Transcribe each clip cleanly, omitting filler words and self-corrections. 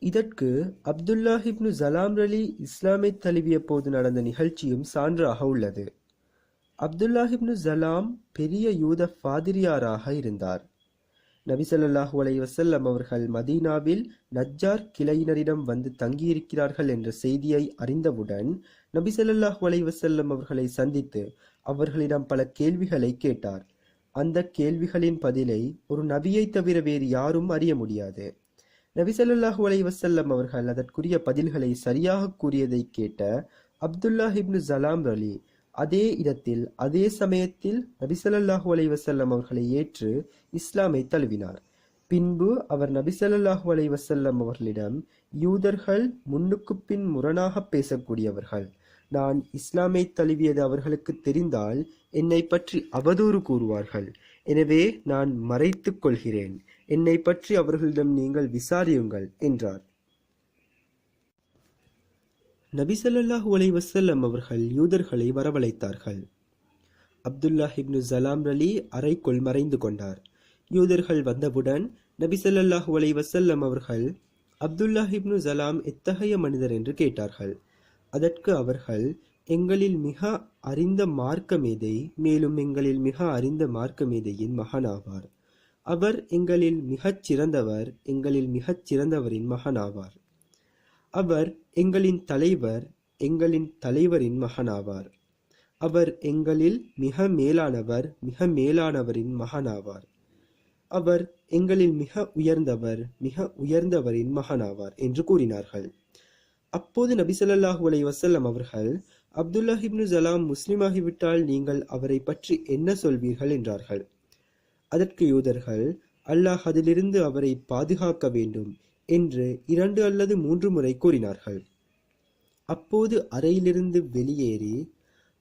இதற்கு அப்துல்லா இப்னு சலாம் ரலி இஸ்லாமை தழுவிய போது நடந்த நிகழ்ச்சியும் சான்றாக உள்ளது. அப்துல்லா இப்னு சலாம் பெரிய யூத ஃபாதிரியாராக இருந்தார். நபி ஸல்லல்லாஹு அலைஹி வஸல்லம் அவர்கள் மதீனாவில் நஜ்ஜார் கிளையினரிடம் வந்து தங்கியிருக்கிறார்கள் என்ற செய்தியை அறிந்தவுடன் நபி ஸல்லல்லாஹு அலைஹி வஸல்லம் அவர்களை சந்தித்து அவர்களிடம் பல கேள்விகளை கேட்டார். அந்த கேள்விகளின் பதிலை ஒரு நபியை தவிர வேறு யாரும் அறிய முடியாது. நபி ஸல்லல்லாஹு அலைஹி வஸல்லம் அவர்கள் அதற்குரிய பதில்களை சரியாக கூறியதை கேட்ட அப்துல்லா இப்னு சலாம் ரலி அதே இடத்தில் அதே சமயத்தில் நபி ஸல்லல்லாஹு அலைஹி வஸல்லம் அவர்களை ஏற்று இஸ்லாமை தழுவினார். பின்பு அவர் நபி ஸல்லல்லாஹு அலைஹி வஸல்லம் அவர்களிடம், யூதர்கள் முன்னுக்கு பின் முரணாக பேசக்கூடியவர்கள். நான் இஸ்லாமை தழுவியது அவர்களுக்கு தெரிந்தால் என்னை பற்றி அவதூறு கூறுவார்கள். எனவே நான் மறைத்துக் கொள்கிறேன். என்னை பற்றி அவர்களிடம் நீங்கள் விசாரியுங்கள் என்றார். நபி ஸல்லல்லாஹு அலைஹி வஸல்லம் அவர்கள் யூதர்களை வரவழைத்தார்கள். அப்துல்லா இப்னு சலாம் ரலி அறைக்குள் மறைந்து கொண்டார். யூதர்கள் வந்தவுடன் நபி ஸல்லல்லாஹு அலைஹி வஸல்லம் அவர்கள், அப்துல்லா இப்னு சலாம் எத்தகைய மனிதர் என்று கேட்டார்கள். அதற்கு அவர்கள், எங்களில் மிக அறிந்த மார்க்கமேதை, மேலும் எங்களில் மிக அறிந்த மார்க்கமேதையின் மகனாவார். அவர் எங்களில் மிகச் சிறந்தவர், எங்களில் மிகச் சிறந்தவரின் மகனாவார். அவர் எங்களின் தலைவர், எங்களின் தலைவரின் மகனாவார். அவர் எங்களில் மிக மேலானவர், மிக மேலானவரின் மகனாவார். அவர் எங்களில் மிக உயர்ந்தவர், மிக உயர்ந்தவரின் மகனாவார் என்று கூறினார்கள். அப்போது நபி ஸல்லல்லாஹு அலைஹி வஸல்லம் அவர்கள், அப்துல்லா இப்னு சலாம் முஸ்லிமாகிவிட்டால் நீங்கள் அவரை பற்றி என்ன சொல்வீர்கள் என்றார்கள். அதற்கு யூதர்கள், அல்லாஹ் அதிலிருந்து அவரை பாதுகாக்க வேண்டும் என்று 2 அல்லது 3 முறை கூறினார்கள். அப்போது அறையிலிருந்து வெளியேறி,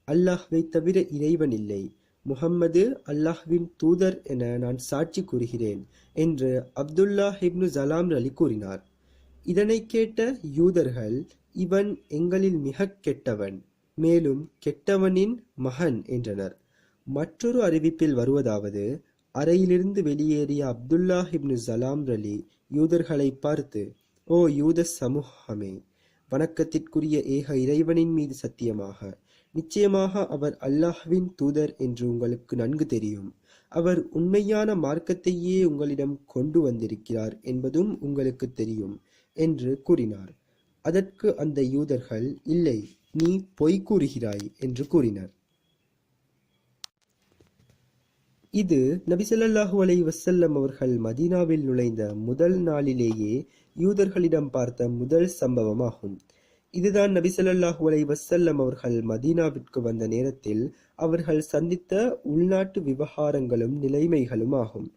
அல்லாஹ்வை தவிர இறைவன் இல்லை, முஹம்மது அல்லாஹ்வின் தூதர் என நான் சாட்சி கூறுகிறேன் என்று அப்துல்லா இப்னு சலாம் ரலி கூறினார். இதனை கேட்ட யூதர்கள், இவன் எங்களில் மிக கெட்டவன், மேலும் கெட்டவனின் மகன் என்றனர். மற்றொரு அறிவிப்பில் வருவதாவது, அறையிலிருந்து வெளியேறிய அப்துல்லா இப்னு சலாம் ரலி யூதர்களை பார்த்து, ஓ யூத சமூகமே, வணக்கத்திற்குரிய ஏக இறைவனின் மீது சத்தியமாக, நிச்சயமாக அவர் அல்லாஹ்வின் தூதர் என்று உங்களுக்கு நன்கு தெரியும். அவர் உண்மையான மார்க்கத்தையே உங்களிடம் கொண்டு வந்திருக்கிறார் என்பதும் உங்களுக்கு தெரியும் என்று கூறினார். அதற்கு அந்த யூதர்கள், இல்லை, நீ பொய் கூறுகிறாய் என்று கூறினர். இது நபி ஸல்லல்லாஹு அலைஹி வஸல்லம் அவர்கள் மதீனாவில் நுழைந்த முதல் நாளிலேயே யூதர்களிடம் பார்த்த முதல் சம்பவமாகும். இதுதான் நபி ஸல்லல்லாஹு அலைஹி வஸல்லம் அவர்கள் மதீனாவிற்கு வந்த நேரத்தில் அவர்கள் சந்தித்த உள்நாட்டு விவகாரங்களும் நிலைமைகளும் ஆகும்.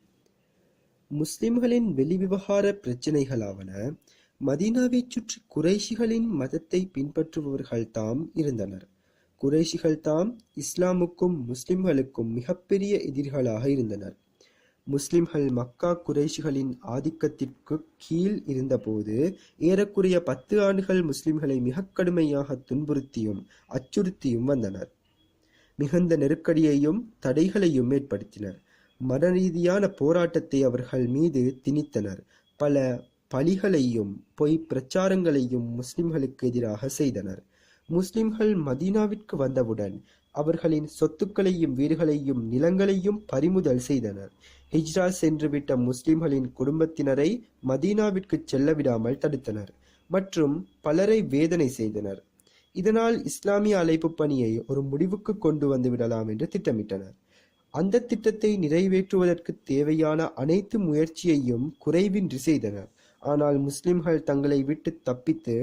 முஸ்லிம்களின் வெளிவிவகார பிரச்சினைகளாவன. மதீனாவை சுற்றி குறைஷிகளின் மதத்தை பின்பற்றுபவர்கள் தாம் இருந்தனர். குறைஷிகள் தாம் இஸ்லாமுக்கும் முஸ்லிம்களுக்கும் மிகப்பெரிய எதிரிகளாக இருந்தனர். முஸ்லிம்கள் மக்கா குறைஷிகளின் ஆதிக்கத்திற்கு கீழ் இருந்தபோது ஏறக்குறைய 10 ஆண்டுகள் முஸ்லிம்களை மிக கடுமையாக துன்புறுத்தியும் அச்சுறுத்தியும் வந்தனர். மிகுந்த நெருக்கடியையும் தடைகளையும் ஏற்படுத்தினர். மனரீதியான போராட்டத்தை அவர்கள் மீது திணித்தனர். பல பழிகளையும் பொய் பிரச்சாரங்களையும் முஸ்லிம்களுக்கு எதிராக செய்தனர். முஸ்லிம்கள் மதீனாவிற்கு வந்தவுடன் அவர்களின் சொத்துக்களையும் வீடுகளையும் நிலங்களையும் பறிமுதல் செய்தனர். ஹிஜ்ரா சென்றுவிட்ட முஸ்லிம்களின் குடும்பத்தினரை மதீனாவிற்கு செல்ல விடாமல் தடுத்தனர் மற்றும் பலரை வேதனை செய்தனர். இதனால் இஸ்லாமிய அழைப்பு பணியை ஒரு முடிவுக்கு கொண்டு வந்து விடலாம் என்று திட்டமிட்டனர். அந்த திட்டத்தை நிறைவேற்றுவதற்கு தேவையான அனைத்து முயற்சியையும் குறைவின்றி செய்தனர். ஆனால் முஸ்லிம்கள் தங்களை விட்டு தப்பித்து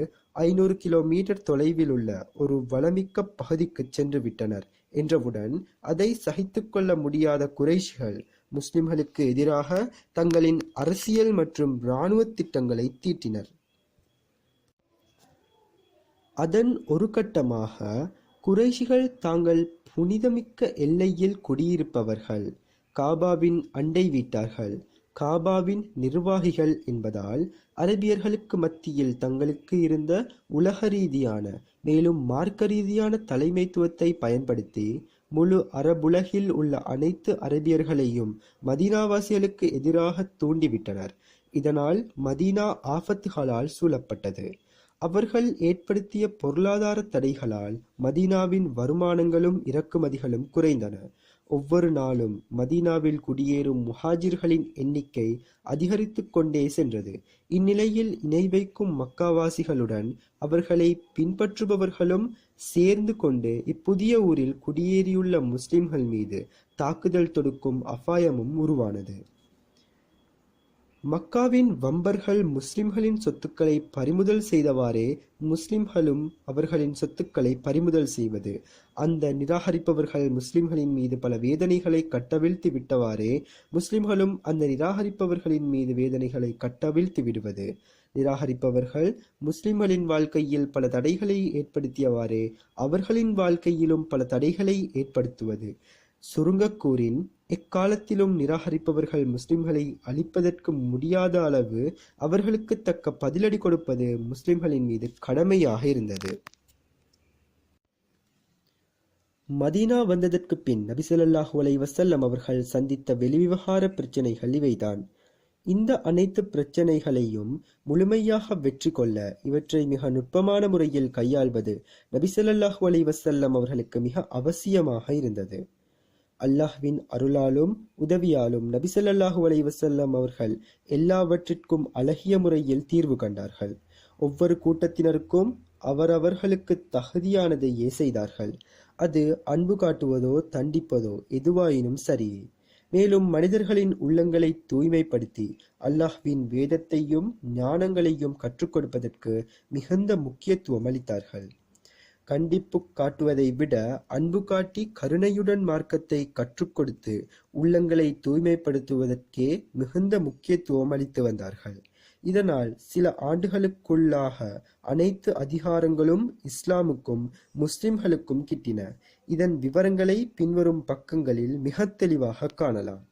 500 கிலோமீட்டர் தொலைவில் உள்ள ஒரு வளமிக்க பகுதிக்கு சென்று விட்டனர் என்றவுடன் அதை சகித்துக் கொள்ள முடியாத குறைஷிகள் முஸ்லிம்களுக்கு எதிராக தங்களின் அரசியல் மற்றும் இராணுவ திட்டங்களை தீட்டினர். அதன் ஒரு கட்டமாக குறைஷிகள் தாங்கள் புனிதமிக்க எல்லையில் குடியிருப்பவர்கள், காபாவின் அண்டை வீட்டார்கள், காபாவின் நிர்வாகிகள் என்பதால் அரபியர்களுக்கு மத்தியில் தங்களுக்கு இருந்த உலக ரீதியான மேலும் மார்க்க ரீதியான தலைமைத்துவத்தை பயன்படுத்தி முழு அரபுலகில் உள்ள அனைத்து அரபியர்களையும் மதீனாவாசிகளுக்கு எதிராக தூண்டிவிட்டனர். இதனால் மதீனா ஆபத்துகளால் சூழப்பட்டது. அவர்கள் ஏற்படுத்திய பொருளாதார தடைகளால் மதீனாவின் வருமானங்களும் இறக்குமதிகளும் குறைந்தன. ஒவ்வொரு நாளும் மதீனாவில் குடியேறும் முஹாஜிர்களின் எண்ணிக்கை அதிகரித்துக் கொண்டே சென்றது. இந்நிலையில் இணை வைக்கும் மக்காவாசிகளுடன் அவர்களை பின்பற்றுபவர்களும் சேர்ந்து கொண்டு இப்புதிய ஊரில் குடியேறியுள்ள முஸ்லிம்கள் மீது தாக்குதல் தொடுக்கும் அபாயமும் உருவானது. மக்காவின் வம்பர்கள் முஸ்லிம்களின் சொத்துக்களை பறிமுதல் செய்தவாறே முஸ்லிம்களும் அவர்களின் சொத்துக்களை பறிமுதல் செய்வது, அந்த நிராகரிப்பவர்கள் முஸ்லிம்களின் மீது பல வேதனைகளை கட்டவிழ்த்து விட்டவாறே முஸ்லிம்களும் அந்த நிராகரிப்பவர்களின் மீது வேதனைகளை கட்டவிழ்த்து விடுவது, நிராகரிப்பவர்கள் முஸ்லிம்களின் வாழ்க்கையில் பல தடைகளை ஏற்படுத்தியவாறே அவர்களின் வாழ்க்கையிலும் பல தடைகளை ஏற்படுத்துவது. சுருங்கக்கூறின், எக்காலத்திலும் நிராகரிப்பவர்கள் முஸ்லிம்களை அழிப்பதற்கு முடியாத அளவு அவர்களுக்கு தக்க பதிலடி கொடுப்பது முஸ்லிம்களின் மீது கடமையாக இருந்தது. மதீனா வந்ததற்கு பின் நபி ஸல்லல்லாஹு அலைஹி வஸல்லம் அவர்கள் சந்தித்த வெளிவிவகார பிரச்சனைகள் இவைதான். இந்த அனைத்து பிரச்சனைகளையும் முழுமையாக வெற்றி கொள்ள இவற்றை மிக நுட்பமான முறையில் கையாள்வது நபி ஸல்லல்லாஹு அலைஹி வஸல்லம் அவர்களுக்கு மிக அவசியமாக இருந்தது. அல்லாஹ்வின் அருளாலும் உதவியாலும் நபி ஸல்லல்லாஹு அலைஹி வஸல்லம் அவர்கள் எல்லாவற்றிற்கும் அழகிய முறையில் தீர்வு கண்டார்கள். ஒவ்வொரு கூட்டத்தினருக்கும் அவரவர்களுக்கு தகுதியானதையே செய்தார்கள். அது அன்பு காட்டுவதோ தண்டிப்பதோ எதுவாயினும் சரியே. மேலும் மனிதர்களின் உள்ளங்களை தூய்மைப்படுத்தி அல்லாஹ்வின் வேதத்தையும் ஞானங்களையும் கற்றுக் கொடுப்பதற்கு மிகுந்த முக்கியத்துவம் அளித்தார்கள். கண்டிப்பு காட்டுவதை விட அன்பு காட்டி கருணையுடன் மார்க்கத்தை கற்றுக் கொடுத்து உள்ளங்களை தூய்மைப்படுத்துவதற்கே மிகுந்த முக்கியத்துவம் அளித்து வந்தார்கள். இதனால் சில ஆண்டுகளுக்குள்ளாக அனைத்து அதிகாரங்களும் இஸ்லாமுக்கும் முஸ்லிம்களுக்கும் கிட்டின. இதன் விவரங்களை பின்வரும் பக்கங்களில் மிக தெளிவாக காணலாம்.